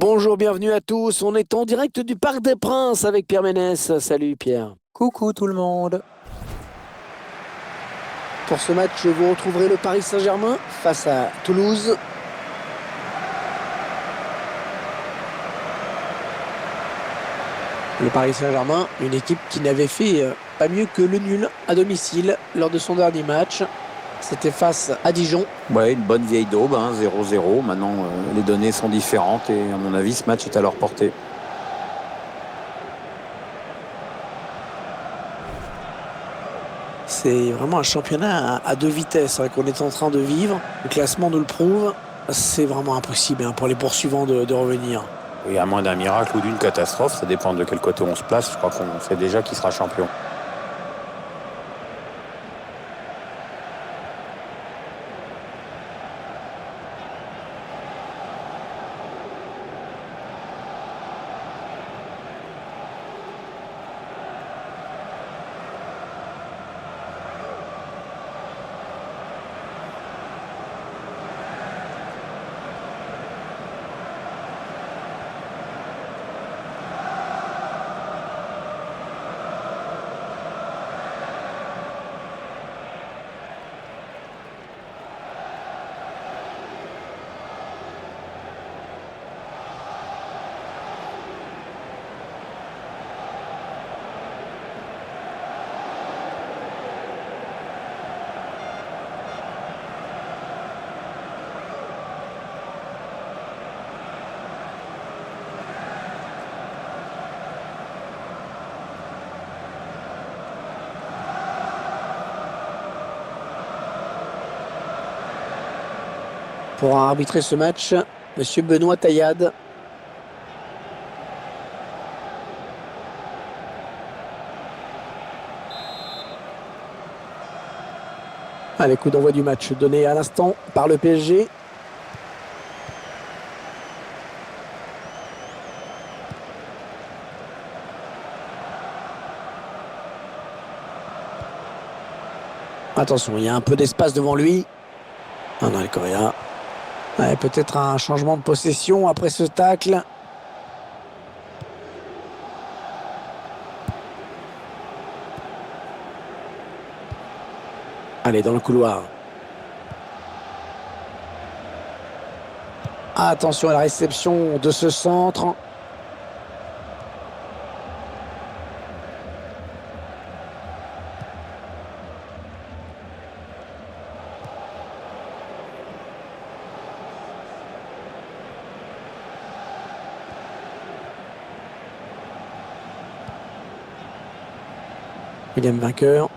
Bonjour, bienvenue à tous. On est en direct du Parc des Princes avec Pierre Ménès. Salut Pierre. Coucou tout le monde. Pour ce match, vous retrouverez le Paris Saint-Germain face à Toulouse. Le Paris Saint-Germain, une équipe qui n'avait fait pas mieux que le nul à domicile lors de son dernier match. C'était face à Dijon. Ouais, une bonne vieille daube, 0-0. Maintenant, les données sont différentes et à mon avis, ce match est à leur portée. C'est vraiment un championnat à deux vitesses qu'on est en train de vivre. Le classement nous le prouve. C'est vraiment impossible pour les poursuivants de revenir. Et à moins d'un miracle ou d'une catastrophe, ça dépend de quel côté on se place. Je crois qu'on sait déjà qui sera champion. Pour arbitrer ce match, Monsieur Benoît Taillade. Allez, coup d'envoi du match donné à l'instant par le PSG. Attention, il y a un peu d'espace devant lui. Ah non, les Coréens. Ouais, peut-être un changement de possession après ce tacle. Allez, dans le couloir. Attention à la réception de ce centre. William vainqueur.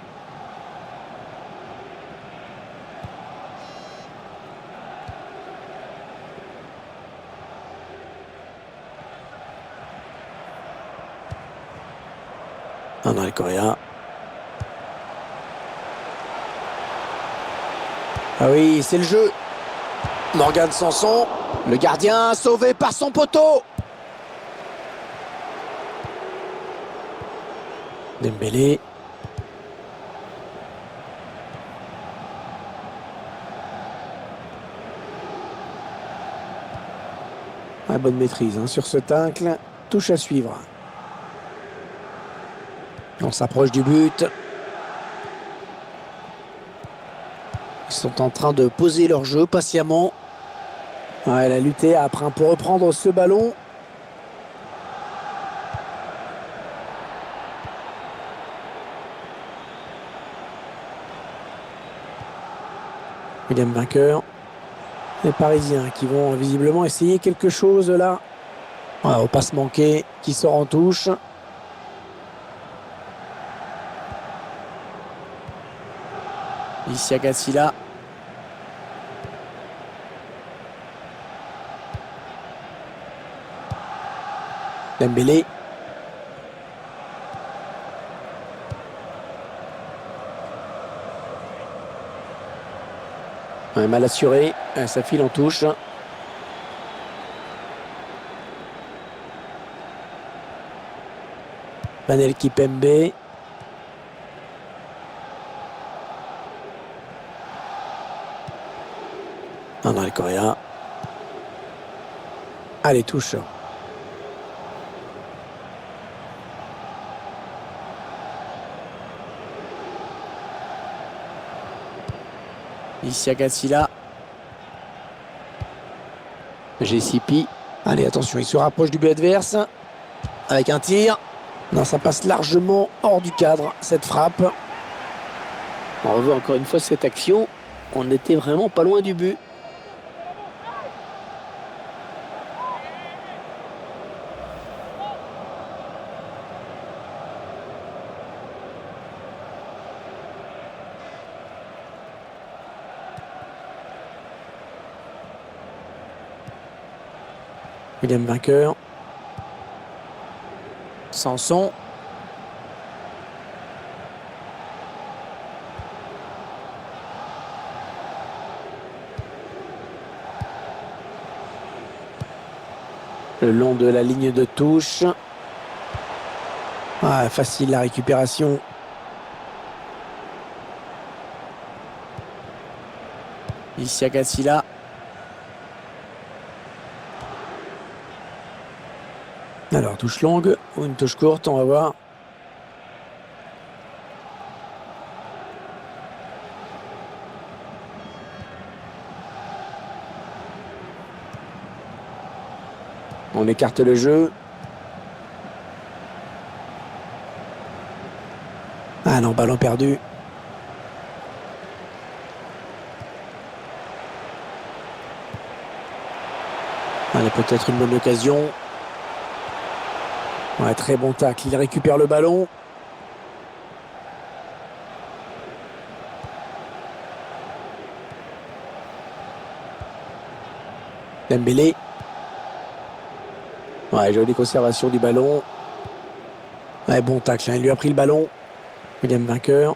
Ah non, les Coréens. Ah oui, c'est le jeu. Morgan Sanson, le gardien sauvé par son poteau. Dembélé. Ah, bonne maîtrise sur ce tacle. Touche à suivre. On s'approche du but. Ils sont en train de poser leur jeu patiemment. Ouais, elle a lutté après pour reprendre ce ballon. William vainqueur. Les Parisiens qui vont visiblement essayer quelque chose là. Ouais, au passe manqué qui sort en touche. Ici Agassila. Dembélé. Ouais, mal assuré. Ça file en touche. Panel Kipembe. Ah non, les Coréens. Allez, touche. Ici Agassila. JCP. Allez, attention, il se rapproche du but adverse. Avec un tir. Non, ça passe largement hors du cadre, cette frappe. On revoit encore une fois cette action. On n'était vraiment pas loin du but. William vainqueur. Sanson. Le long de la ligne de touche. Ah, facile la récupération. Ici Agassila. Alors, touche longue ou une touche courte, on va voir. On écarte le jeu. Ah non, ballon perdu. Allez, peut-être une bonne occasion. Ouais, très bon tacle. Il récupère le ballon. Dembélé. Ouais, jolie conservation du ballon. Ouais, bon tacle, hein. Il lui a pris le ballon. William vainqueur.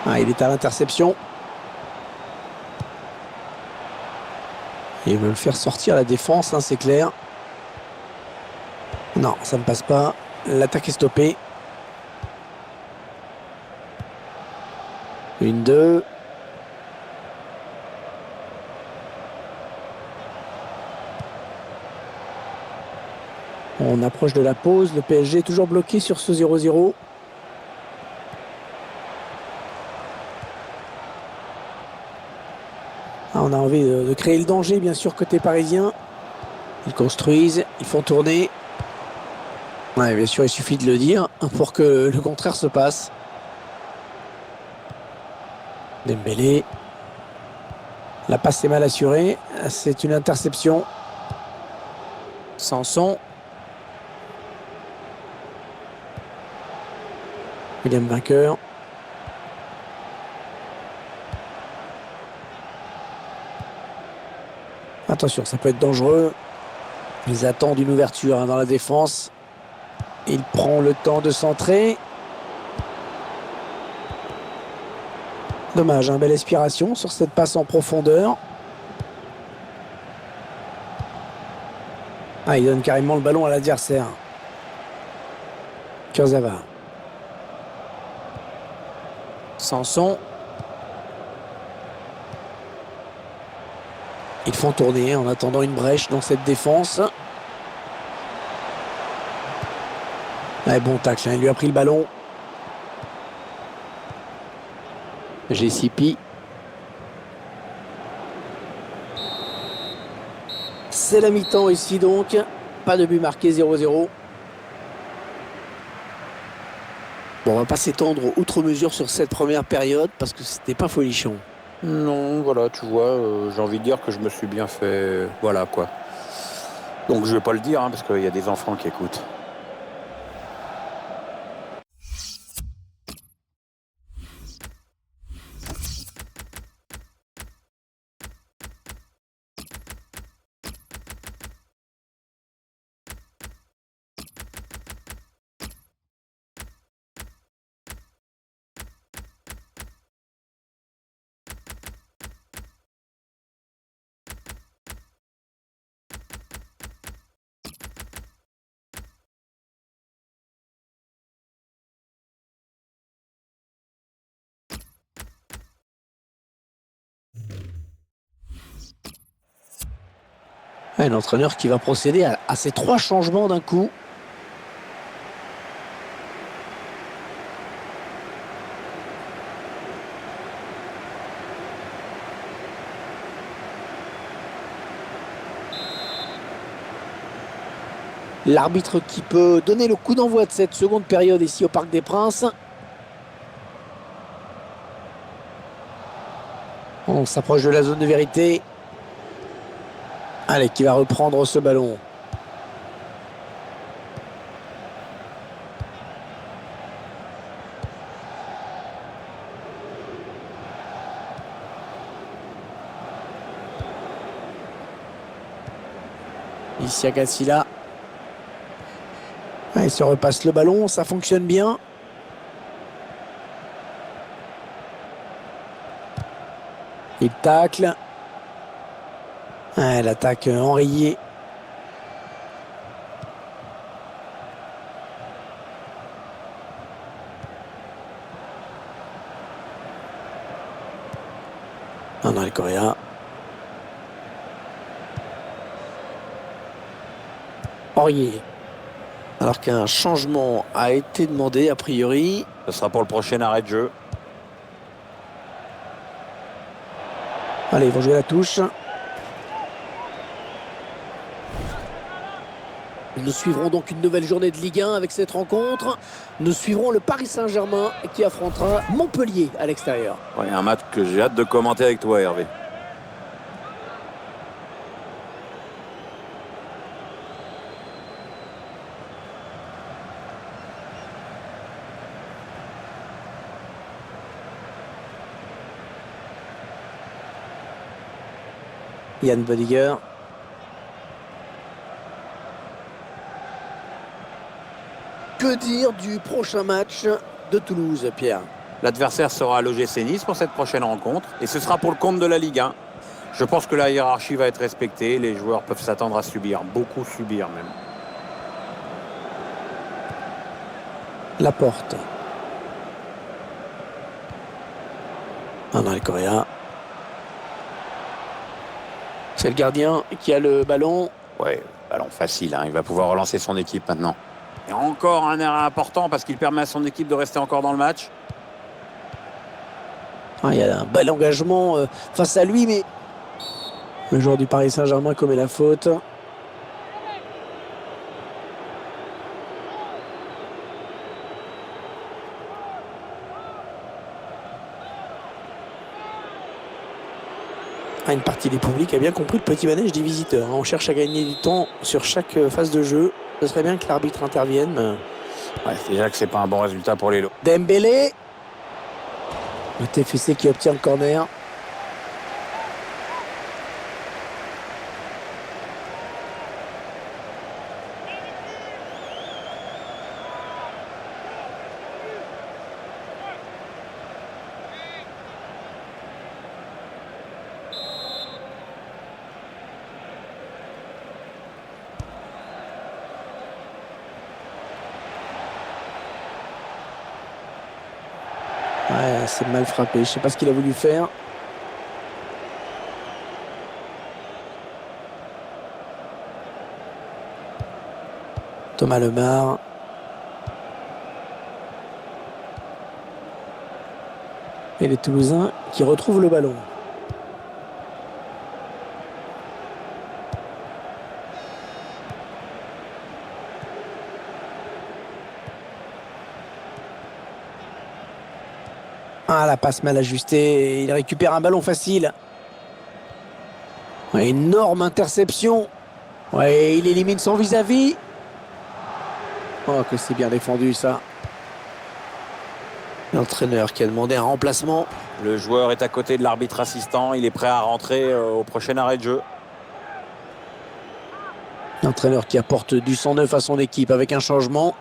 Ah, il est à l'interception. Il veut le faire sortir la défense, hein, c'est clair. Non, ça ne passe pas. L'attaque est stoppée. 1-2. On approche de la pause. Le PSG est toujours bloqué sur ce 0-0. Ah, on a envie de créer le danger, bien sûr, côté parisien. Ils construisent, ils font tourner. Ouais, bien sûr, il suffit de le dire pour que le contraire se passe. Dembélé. La passe est mal assurée. C'est une interception. Sanson. William vainqueur. Attention, ça peut être dangereux. Ils attendent une ouverture, hein, dans la défense. Il prend le temps de centrer. Dommage, hein, belle aspiration sur cette passe en profondeur. Ah, il donne carrément le ballon à l'adversaire. Kurzawa. Sanson. Ils font tourner en attendant une brèche dans cette défense. Ouais, bon tacle, hein, il lui a pris le ballon. JCP. C'est la mi-temps ici donc. Pas de but marqué, 0-0. Bon, on va pas s'étendre outre mesure sur cette première période parce que c'était pas folichon. Non, voilà, tu vois, j'ai envie de dire que je me suis bien fait. Voilà, quoi. Donc je vais pas le dire, hein, parce qu'il y a des enfants qui écoutent. Un entraîneur qui va procéder à ces 3 changements d'un coup. L'arbitre qui peut donner le coup d'envoi de cette seconde période ici au Parc des Princes. On s'approche de la zone de vérité. Allez, qui va reprendre ce ballon. Ici à Cassila. Il se repasse le ballon, ça fonctionne bien. Il tacle. L'attaque enrayée. Dans le Coréen. Aurier. Alors qu'un changement a été demandé a priori. Ce sera pour le prochain arrêt de jeu. Allez, ils vont jouer la touche. Nous suivrons donc une nouvelle journée de Ligue 1 avec cette rencontre. Nous suivrons le Paris Saint-Germain qui affrontera Montpellier à l'extérieur. Ouais, un match que j'ai hâte de commenter avec toi, Hervé. Yann Bodiger. Que dire du prochain match de Toulouse, Pierre? L'adversaire sera à l'OGC Nice pour cette prochaine rencontre et ce sera pour le compte de la Ligue 1. Je pense que la hiérarchie va être respectée. Les joueurs peuvent s'attendre à subir, beaucoup subir même. Laporte. Dans les Coréens. C'est le gardien qui a le ballon. Ouais, ballon facile, hein. Il va pouvoir relancer son équipe maintenant. Et encore un arrêt important parce qu'il permet à son équipe de rester encore dans le match. Il y a un bel engagement face à lui, mais le joueur du Paris Saint-Germain commet la faute. Une partie des publics a bien compris le petit manège des visiteurs. On cherche à gagner du temps sur chaque phase de jeu. Ce serait bien que l'arbitre intervienne. Ouais, c'est déjà que c'est pas un bon résultat pour les lots. Dembélé. Le TFC qui obtient le corner. Ouais, c'est mal frappé. Je sais pas ce qu'il a voulu faire. Thomas Lemar. Et les Toulousains qui retrouvent le ballon. La passe mal ajustée. Il récupère un ballon facile. Ouais, énorme interception. Ouais, il élimine son vis-à-vis. Oh, que c'est bien défendu ça. L'entraîneur qui a demandé un remplacement. Le joueur est à côté de l'arbitre assistant. Il est prêt à rentrer au prochain arrêt de jeu. L'entraîneur qui apporte du sang neuf à son équipe avec un changement.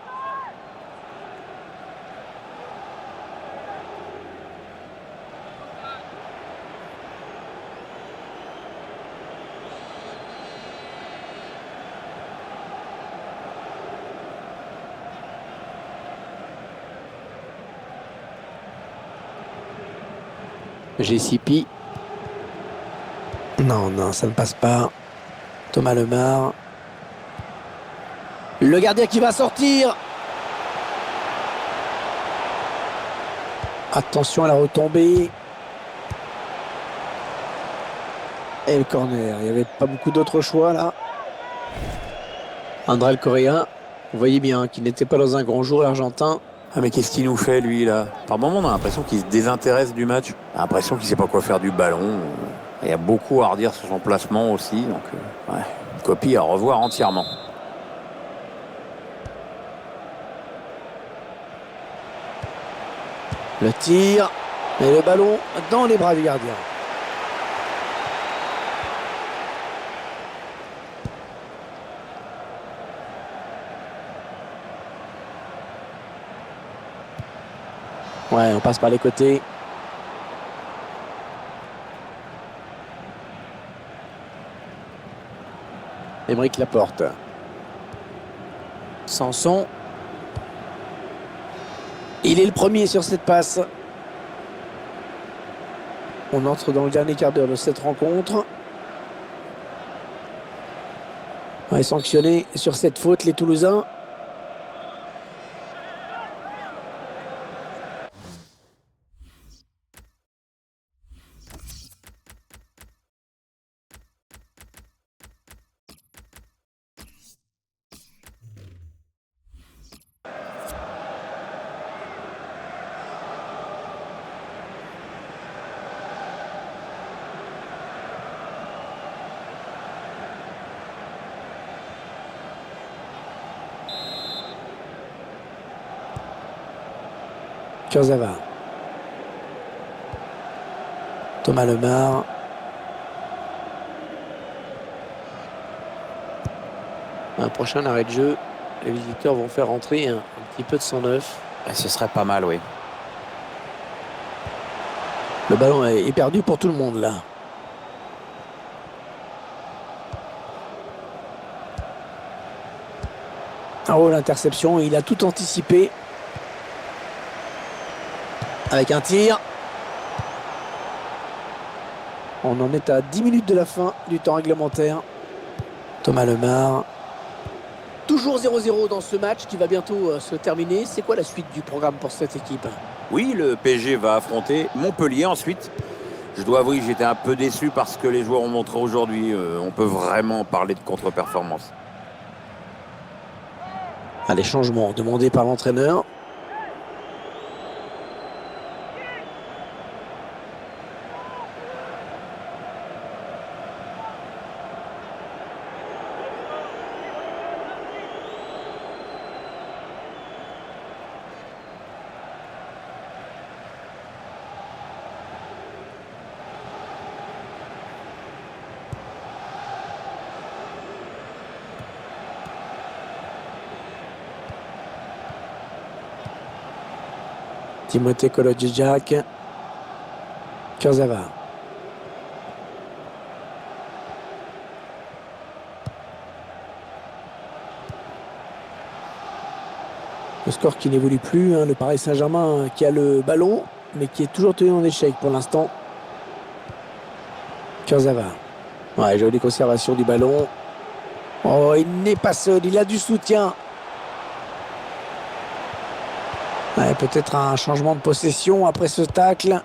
JCP. Non, ça ne passe pas. Thomas Lemar. Le gardien qui va sortir. Attention à la retombée. Et le corner. Il n'y avait pas beaucoup d'autres choix là. André le Coréen. Vous voyez bien qu'il n'était pas dans un grand jour, l'Argentin. Ah mais qu'est-ce qu'il nous fait lui là? Par moments on a l'impression qu'il se désintéresse du match. On a l'impression qu'il sait pas quoi faire du ballon. Il y a beaucoup à redire sur son placement aussi. Donc ouais, une copie à revoir entièrement. Le tir. Et le ballon dans les bras du gardien. Ouais, on passe par les côtés. Aymeric Laporte. Sanson. Il est le premier sur cette passe. On entre dans le dernier quart d'heure de cette rencontre. On est sanctionné sur cette faute, les Toulousains. Kurzawa. Thomas Lemar. Un prochain arrêt de jeu. Les visiteurs vont faire rentrer un petit peu de sang neuf. Et ce serait pas mal, oui. Le ballon est perdu pour tout le monde là. Oh, l'interception, il a tout anticipé. Avec un tir. On en est à 10 minutes de la fin du temps réglementaire. Thomas Lemar. Toujours 0-0 dans ce match qui va bientôt se terminer. C'est quoi la suite du programme pour cette équipe? Oui, le PSG va affronter Montpellier ensuite. Je dois avouer que j'étais un peu déçu parce que les joueurs ont montré aujourd'hui. On peut vraiment parler de contre-performance. Les changements demandés par l'entraîneur. Timothée Kolodjidjak. Kurzawa. Le score qui n'évolue plus, le Paris Saint-Germain qui a le ballon, mais qui est toujours tenu en échec pour l'instant. Kurzawa. Ouais, jolie conservation du ballon. Oh, il n'est pas seul, il a du soutien. Ouais, peut-être un changement de possession après ce tacle.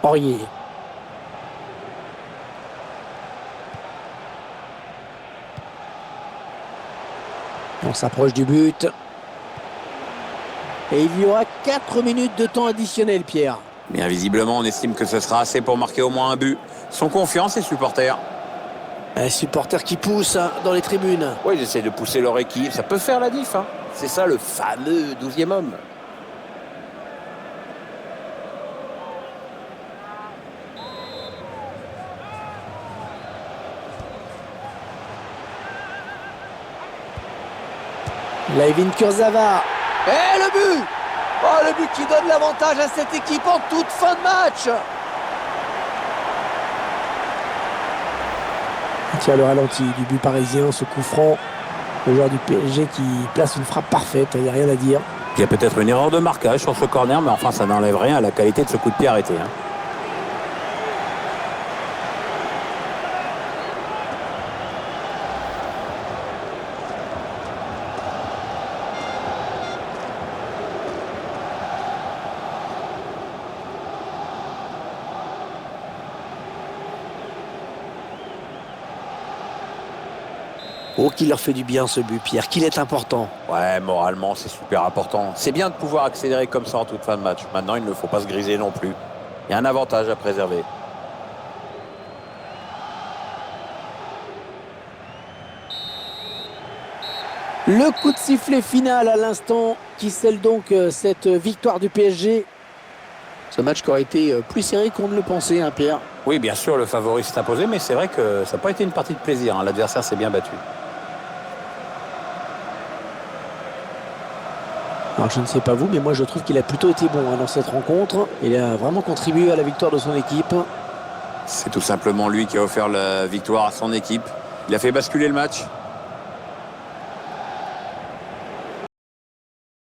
Aurier. On s'approche du but. Et il y aura 4 minutes de temps additionnel, Pierre. Bien visiblement, on estime que ce sera assez pour marquer au moins un but. Sont confiants ces supporters. Un supporter qui pousse dans les tribunes. Oui, ils essaient de pousser leur équipe. Ça peut faire la diff. C'est ça le fameux 12e homme. Layvin Kurzawa. Et le but! Oh, le but qui donne l'avantage à cette équipe en toute fin de match. Tiens, le ralenti du but parisien, ce coup franc. Le joueur du PSG qui place une frappe parfaite, il n'y a rien à dire. Il y a peut-être une erreur de marquage sur ce corner, mais enfin ça n'enlève rien à la qualité de ce coup de pied arrêté. Hein. Oh, qu'il leur fait du bien ce but, Pierre, qu'il est important. Ouais, moralement, c'est super important. C'est bien de pouvoir accélérer comme ça en toute fin de match. Maintenant, il ne faut pas se griser non plus. Il y a un avantage à préserver. Le coup de sifflet final à l'instant qui scelle donc cette victoire du PSG. Ce match qui aurait été plus serré qu'on ne le pensait, hein, Pierre. Oui, bien sûr, le favori s'est imposé, mais c'est vrai que ça n'a pas été une partie de plaisir. Hein. L'adversaire s'est bien battu. Alors je ne sais pas vous, mais moi je trouve qu'il a plutôt été bon dans cette rencontre. Il a vraiment contribué à la victoire de son équipe. C'est tout simplement lui qui a offert la victoire à son équipe. Il a fait basculer le match.